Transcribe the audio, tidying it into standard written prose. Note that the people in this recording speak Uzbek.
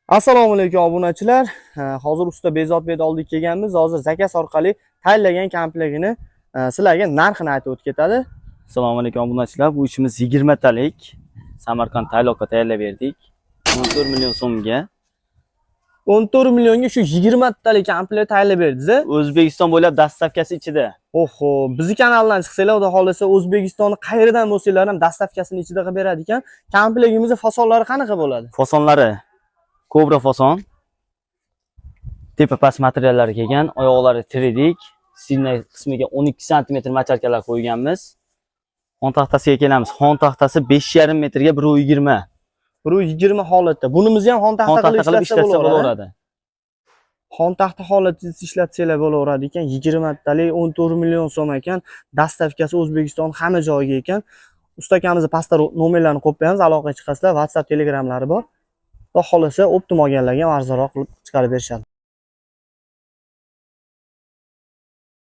Assalomu alaykum obunachilar. Hozir usta Bezodbek oldiga kelganmiz. Hozir zakaz orqali tayinlagan komplektini sizlarga narxini aytib o'tib ketadi. Assalomu alaykum obunachilar. Bu ishimiz 20 talik Samarqand tayloqqa tayyorlab berdik. 14 million so'mga. 14 millionga shu 20 talik komplekt tayyorlab berdiz. O'zbekiston bo'ylab dastavkasi ichida. Oho, bizni kanaldan chiqsanglar, xudo xolasa O'zbekistonni qayerdan bo'lsanglar ham dastavkasini ichida qilib beradi ekan. Komplektimizning fasonlari qanaqa bo'ladi? Fasonlari Cobra fason. Tepa past materiallari kelgan, oyoqlari 3D, sinay qismiga 12 sm macharkalar qo'yganmiz. Xon taxtasiga kelamiz. Xon taxtasi 5,5 metrga 1,20. 120 holatda. Bunimizni ham xon taxta qilib ishlatsa bo'laveradi. Xon taxta holatida ishlatsanglar bo'laveradi ekan. 20 talik 14 million so'm ekan. Dastavkasi O'zbekiston hamma joyiga ekan. Usta akamizning pastda nomerlarini qo'yib qo'yamiz, aloqaga chiqasizlar. WhatsApp, Telegramlari bor. Xudo xolasa optim olganlarga arzonroq qilib chiqarib berishadi.